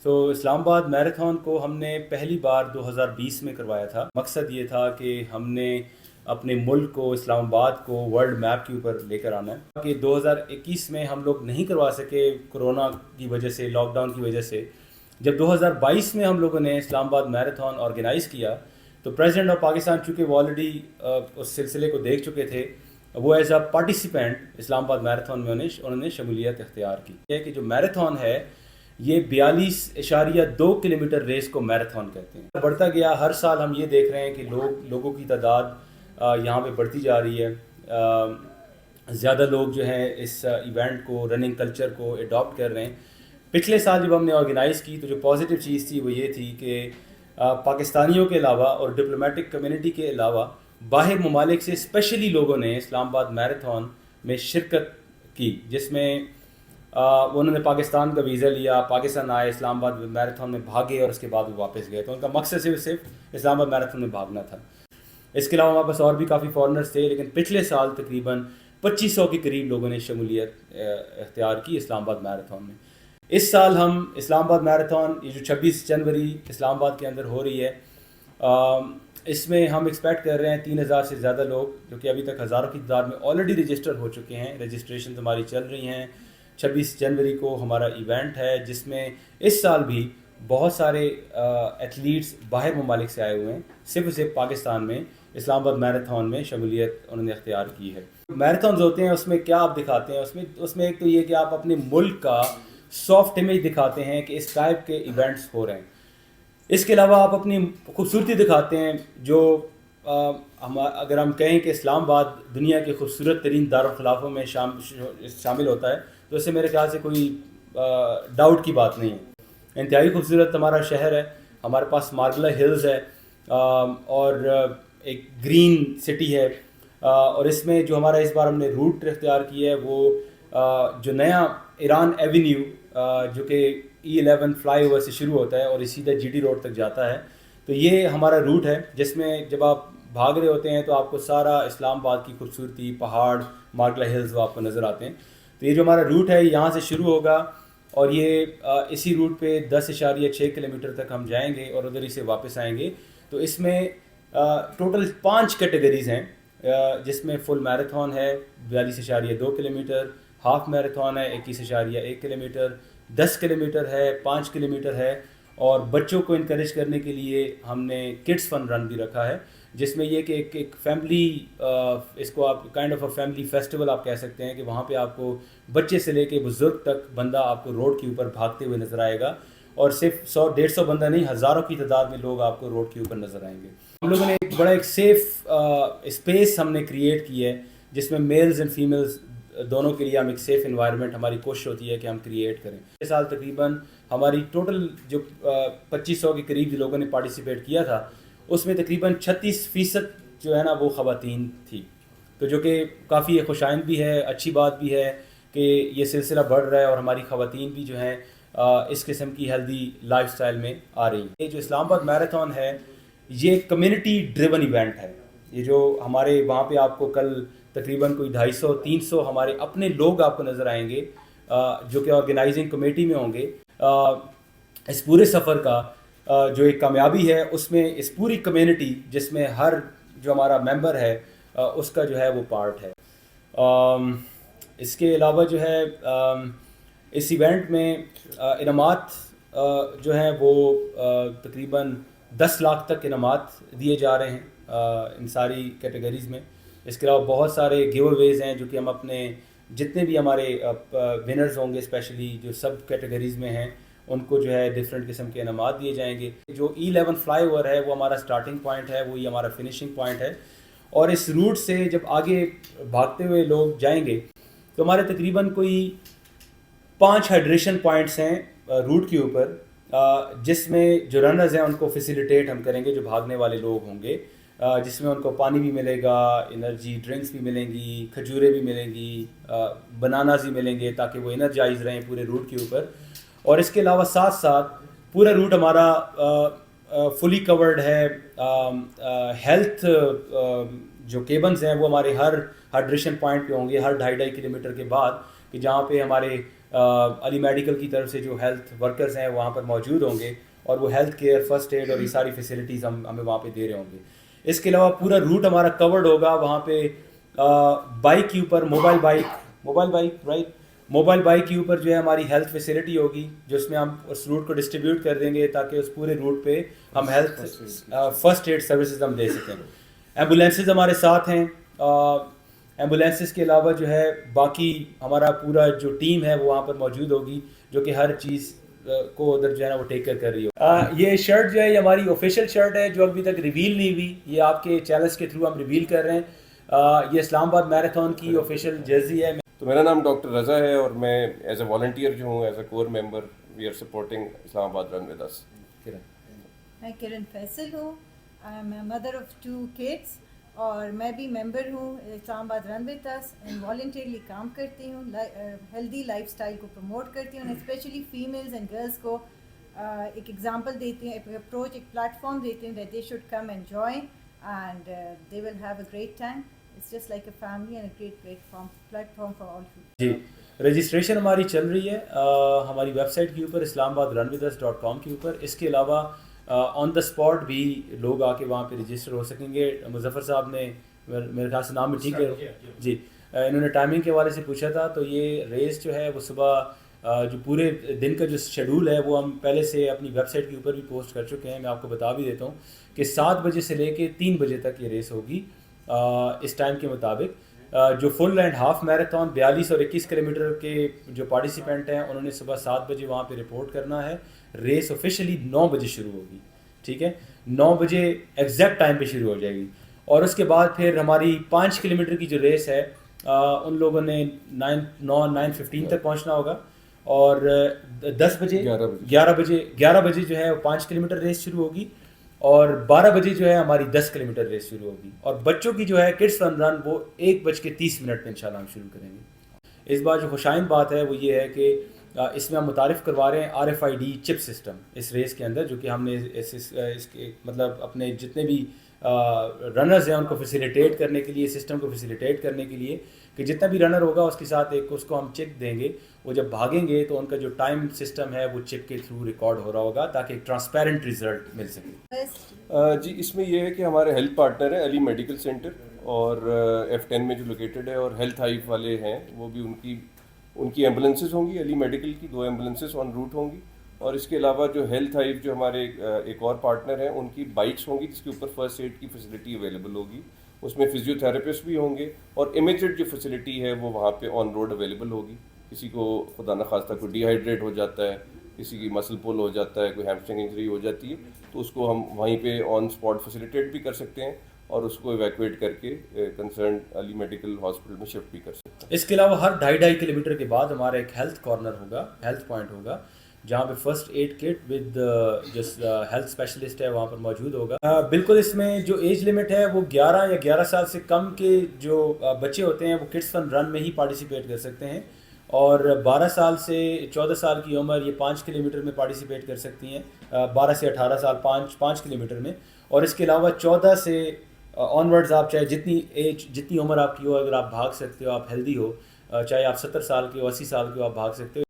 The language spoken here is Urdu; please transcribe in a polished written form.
تو اسلام آباد میراتھن کو ہم نے پہلی بار 2020 میں کروایا تھا. مقصد یہ تھا کہ ہم نے اپنے ملک کو، اسلام آباد کو ورلڈ میپ کے اوپر لے کر آنا ہے. کہ 2021 میں ہم لوگ نہیں کروا سکے کرونا کی وجہ سے، لاک ڈاؤن کی وجہ سے. جب 2022 میں ہم لوگوں نے اسلام آباد میراتھن آرگنائز کیا تو پریزیڈنٹ آف پاکستان چونکہ وہ آلریڈی اس سلسلے کو دیکھ چکے تھے، وہ ایز اے پارٹیسپینٹ اسلام آباد میراتھن میں انہوں نے شمولیت اختیار کی. یہ کہ جو میراتھن ہے یہ 42.2 کلومیٹر ریس کو میراتھن کہتے ہیں. بڑھتا گیا، ہر سال ہم یہ دیکھ رہے ہیں کہ لوگوں کی تعداد یہاں پہ بڑھتی جا رہی ہے. زیادہ لوگ جو ہیں اس ایونٹ کو، رننگ کلچر کو اڈاپٹ کر رہے ہیں. پچھلے سال جب ہم نے آرگنائز کی تو جو پازیٹیو چیز تھی وہ یہ تھی کہ پاکستانیوں کے علاوہ اور ڈپلومیٹک کمیونٹی کے علاوہ باہر ممالک سے اسپیشلی لوگوں نے اسلام آباد میراتھن میں شرکت کی، جس میں انہوں نے پاکستان کا ویزا لیا، پاکستان آئے، اسلام آباد میراتھن میں بھاگے اور اس کے بعد وہ واپس گئے. تو ان کا مقصد صرف اسلام آباد میراتھن میں بھاگنا تھا. اس کے علاوہ ہمارے پاس اور بھی کافی فارنرز تھے، لیکن پچھلے سال تقریباً 2500 کے قریب لوگوں نے شمولیت اختیار کی اسلام آباد میراتھن میں. اس سال ہم اسلام آباد میراتھن، یہ جو 26 جنوری اسلام آباد کے اندر ہو رہی ہے، اس میں ہم ایکسپیکٹ کر رہے ہیں 3000 سے زیادہ لوگ، جو کہ ابھی تک ہزاروں کی تعداد میں آلریڈی رجسٹر ہو چکے ہیں. رجسٹریشن ہماری چل رہی ہیں. 26 جنوری کو ہمارا ایونٹ ہے، جس میں اس سال بھی بہت سارے ایتھلیٹس باہر ممالک سے آئے ہوئے ہیں. صرف پاکستان میں اسلام آباد میراتھن میں شمولیت انہوں نے اختیار کی ہے. میراتھنز ہوتے ہیں، اس میں کیا آپ دکھاتے ہیں؟ اس میں ایک تو یہ کہ آپ اپنے ملک کا سافٹ امیج دکھاتے ہیں کہ اس ٹائپ کے ایونٹس ہو رہے ہیں. اس کے علاوہ آپ اپنی خوبصورتی دکھاتے ہیں. جو اگر ہم کہیں کہ اسلام آباد دنیا کے خوبصورت ترین دارالخلافوں میں شامل ہوتا ہے تو اس سے میرے خیال سے کوئی ڈاؤٹ کی بات نہیں ہے. انتہائی خوبصورت ہمارا شہر ہے. ہمارے پاس مارگلا ہلز ہے اور ایک گرین سٹی ہے. اور اس میں جو ہمارا اس بار ہم نے روٹ اختیار کیا ہے وہ جو نیا ایران ایونیو جو کہ E11 فلائی اوور سے شروع ہوتا ہے اور یہ سیدھا GT روڈ تک جاتا ہے. تو یہ ہمارا روٹ ہے جس میں جب آپ بھاگ رہے ہوتے ہیں تو آپ کو سارا اسلام آباد کی خوبصورتی، پہاڑ، مارگلا ہلز وہ آپ کو نظر آتے ہیں. تو یہ جو ہمارا روٹ ہے یہاں سے شروع ہوگا اور یہ اسی روٹ پہ 10.6 کلومیٹر تک ہم جائیں گے اور ادھر ہی سے واپس آئیں گے. تو اس میں ٹوٹل 5 کیٹیگریز ہیں، جس میں فل میراتھن ہے 42.2 کلومیٹر، ہاف میراتھن ہے 21.1 کلومیٹر، 10 کلومیٹر ہے، 5 کلومیٹر ہے. اور بچوں کو انکریج کرنے کے لیے ہم نے کڈس فن رن بھی رکھا ہے، جس میں یہ کہ ایک فیملی، اس کو آپ kind of a family festival آپ کہہ سکتے ہیں کہ وہاں پہ آپ کو بچے سے لے کے بزرگ تک بندہ آپ کو روڈ کے اوپر بھاگتے ہوئے نظر آئے گا. اور صرف 100-150 بندہ نہیں، ہزاروں کی تعداد میں لوگ آپ کو روڈ کے اوپر نظر آئیں گے. ہم لوگوں نے ایک سیف اسپیس ہم نے کریٹ کی ہے، جس میں میلز اینڈ فیمیلز دونوں کے لیے ہم ایک سیف انوائرمنٹ، ہماری کوشش ہوتی ہے کہ ہم کریٹ کریں. اس سال تقریباً ہماری ٹوٹل جو 2500 کے قریب جو لوگوں نے پارٹیسپیٹ کیا تھا اس میں تقریباً 36% جو ہے نا وہ خواتین تھی. تو جو کہ کافی خوش آئند بھی ہے، اچھی بات بھی ہے کہ یہ سلسلہ بڑھ رہا ہے اور ہماری خواتین بھی جو ہیں اس قسم کی ہیلدی لائف سٹائل میں آ رہی ہیں. یہ جو اسلام آباد میراتھن ہے یہ کمیونٹی ڈریون ایونٹ ہے. یہ جو ہمارے وہاں پہ آپ کو کل تقریباً کوئی 250-300 ہمارے اپنے لوگ آپ کو نظر آئیں گے جو کہ آرگنائزنگ کمیٹی میں ہوں گے. اس پورے سفر کا جو ایک کامیابی ہے اس میں اس پوری کمیونٹی، جس میں ہر جو ہمارا ممبر ہے اس کا جو ہے وہ پارٹ ہے. اس کے علاوہ جو ہے اس ایونٹ میں انعامات جو ہیں وہ تقریباً 10 لاکھ تک انعامات دیے جا رہے ہیں ان ساری کیٹیگریز میں. اس کے علاوہ بہت سارے گیو اویز ہیں جو کہ ہم اپنے جتنے بھی ہمارے ونرز ہوں گے اسپیشلی جو سب کیٹیگریز میں ہیں ان کو جو ہے ڈفرینٹ قسم کے انعامات دیے جائیں گے. جو E11 فلائی اوور ہے وہ ہمارا سٹارٹنگ پوائنٹ ہے، وہی ہمارا فنیشنگ پوائنٹ ہے. اور اس روٹ سے جب آگے بھاگتے ہوئے لوگ جائیں گے تو ہمارے تقریباً کوئی 5 ہائیڈریشن پوائنٹس ہیں روٹ کے اوپر، جس میں جو رنرز ہیں ان کو فیسیلیٹیٹ ہم کریں گے، جو بھاگنے والے لوگ ہوں گے، جس میں ان کو پانی بھی ملے گا، انرجی ڈرنکس بھی ملیں گی، کھجوریں بھی ملیں گی، بناناز بھی ملیں گے تاکہ وہ انرجائز رہیں پورے روٹ کے اوپر. اور اس کے علاوہ ساتھ ساتھ پورا روٹ ہمارا فلی کورڈ ہے. ہیلتھ جو کیبنز ہیں وہ ہمارے ہر ہائیڈریشن پوائنٹ پہ ہوں گے ہر 2.5 کلومیٹر کے بعد، کہ جہاں پہ ہمارے علی میڈیکل کی طرف سے جو ہیلتھ ورکرز ہیں وہاں پر موجود ہوں گے اور وہ ہیلتھ کیئر فرسٹ ایڈ اور یہ ساری فیسلٹیز ہمیں وہاں پہ دے رہے ہوں گے. اس کے علاوہ پورا روٹ ہمارا کورڈ ہوگا وہاں پہ بائک کے اوپر موبائل بائک کے اوپر جو ہے ہماری ہیلتھ فیسلٹی ہوگی جس میں ہم اس روٹ کو ڈسٹریبیوٹ کر دیں گے تاکہ اس پورے روٹ پہ ہم ہیلتھ فرسٹ ایڈ سروسز ہم دے سکیں. ایمبولینسز ہمارے ساتھ ہیں. ایمبولینسز کے علاوہ جو ہے باقی ہمارا پورا جو ٹیم ہے وہ وہاں پر موجود ہوگی جو کہ ہر چیز کو ادھر جو ہے نا وہ ٹیک کیئر کر رہی ہو. یہ شرٹ جو ہے یہ ہماری آفیشیل شرٹ ہے جو ابھی تک ریویل نہیں ہوئی. یہ آپ کے چینلز کے تھرو ہم ریویل کر رہے ہیں. یہ اسلام آباد میراتھن کی آفیشیل جرسی ہے. تو میرا نام ڈاکٹر رضا ہے اور میں ایز اے والنٹیئر جو ہوں as a core member we are supporting Islamabad run with us. میں کرن فیصل ہوں. I am a mother of 2 kids اور میں بھی ممبر ہوں اسلام آباد رن ود اس. والنٹیئرلی کام کرتی ہوں, ہیلدی لائف اسٹائل کو پروموٹ کرتی ہوں, اسپیشلی فیمیلز اینڈ گرلس کو ایک ایگزامپل دیتی ہوں, ایک اپروچ, ایک پلیٹ فارم دیتی ہوں that they should come and join and they will have a great time. It's just like a family and a great platform for all people. جی رجسٹریشن ہماری چل رہی ہے ہماری ویب سائٹ کے اوپر islamabadrunwithus.com کے اوپر. اس کے علاوہ آن دا اسپاٹ بھی لوگ آ کے وہاں پہ رجسٹر ہو سکیں گے. مظفر صاحب نے میرے خیال سے نام بھی ٹھیک ہے جی, انہوں نے ٹائمنگ کے حوالے سے پوچھا تھا. تو یہ ریس جو ہے وہ صبح جو پورے دن کا جو شیڈول ہے وہ ہم پہلے سے اپنی ویب سائٹ کے اوپر بھی پوسٹ کر چکے ہیں. میں آپ کو بتا بھی دیتا ہوں کہ 7 بجے سے لے کے 3 بجے تک یہ ریس ہوگی. اس ٹائم کے مطابق جو فل اینڈ ہاف میراتھن 42 اور 21 کلومیٹر کے جو پارٹیسپینٹ ہیں انہوں نے صبح 7 بجے وہاں پہ رپورٹ کرنا ہے. ریس آفیشیلی 9 بجے شروع ہوگی. ٹھیک ہے, 9 بجے ایگزیکٹ ٹائم پہ شروع ہو جائے گی. اور اس کے بعد پھر ہماری 5 کلومیٹر کی جو ریس ہے ان لوگوں نے 9:15 تک پہنچنا ہوگا. اور 10 بجے 11 بجے جو ہے 5 کلومیٹر ریس شروع ہوگی اور 12 بجے جو ہے ہماری 10 کلومیٹر ریس شروع ہوگی. اور بچوں کی جو ہے کڈس فن رن وہ 1:30 پہ انشاءاللہ ہم شروع کریں گے. اس بار جو خوشائند بات ہے وہ یہ ہے کہ اس میں ہم متعارف کروا رہے ہیں RFID چپ سسٹم اس ریس کے اندر, جو کہ ہم نے اس کے مطلب اپنے جتنے بھی رنرز ہیں ان کو فیسیلیٹیٹ کرنے کے لیے, سسٹم کو فیسیلیٹیٹ کرنے کے لیے کہ جتنا بھی رنر ہوگا اس کے ساتھ ایک اس کو ہم چپ دیں گے. وہ جب بھاگیں گے تو ان کا جو ٹائم سسٹم ہے وہ چپ کے تھرو ریکارڈ ہو رہا ہوگا تاکہ ایک ٹرانسپیرنٹ ریزلٹ مل سکے. جی اس میں یہ ہے کہ ہمارے ہیلتھ پارٹنر ہیں علی میڈیکل سینٹر اور F10 میں جو لوکیٹڈ ہے, اور ہیلتھ ہائیو والے ہیں وہ بھی ان کی ایمبولینسز ہوں گی. علی میڈیکل کی 2 ایمبولینسز آن روٹ ہوں گی. اور اس کے علاوہ جو ہیلتھ ہائیو جو ہمارے ایک اور پارٹنر ہیں ان کی بائکس ہوں گی جس کے اوپر فرسٹ ایڈ کی فیسلٹی اویلیبل ہوگی. اس میں فزیو تھراپسٹ بھی ہوں گے اور امیجڈ جو فیسلٹی ہے وہ وہاں پہ آن روڈ اویلیبل ہوگی. کسی کو خدا نخواستہ کوئی ڈی ہائیڈریٹ ہو جاتا ہے, کسی کی مسل پول ہو جاتا ہے, کوئی ہیمسٹرنگ انجری ہو جاتی ہے تو اس کو ہم وہیں پہ آن اسپاٹ فیسیلیٹیٹ بھی کر سکتے ہیں اور اس کو ایویکویٹ کر کے کنسرن علی میڈیکل ہاسپٹل میں شفٹ بھی کر سکتے ہیں. اس کے علاوہ ہر 2.5 کلومیٹر کے بعد ہمارا ایک ہیلتھ کارنر ہوگا, ہیلتھ پوائنٹ ہوگا جہاں پہ فرسٹ ایڈ کٹ ود جس ہیلتھ اسپیشلسٹ ہے وہاں پر موجود ہوگا. بالکل اس میں جو ایج لمٹ ہے وہ 11 یا 11 سال سے کم کے جو بچے ہوتے ہیں وہ کڈس فن رن میں ہی پارٹیسپیٹ کر سکتے ہیں. اور 12 سال سے 14 سال کی عمر یہ 5 کلومیٹر میں پارٹیسپیٹ کر سکتی ہیں. 12 سے 18 سال 5 کلومیٹر میں. اور اس کے علاوہ 14 سے آن ورڈز آپ چاہے جتنی عمر آپ کی ہو, اگر آپ بھاگ سکتے ہو, آپ ہیلدی ہو, چاہے آپ 70 سال کے ہو 80 سال کے ہو, آپ بھاگ سکتے ہو.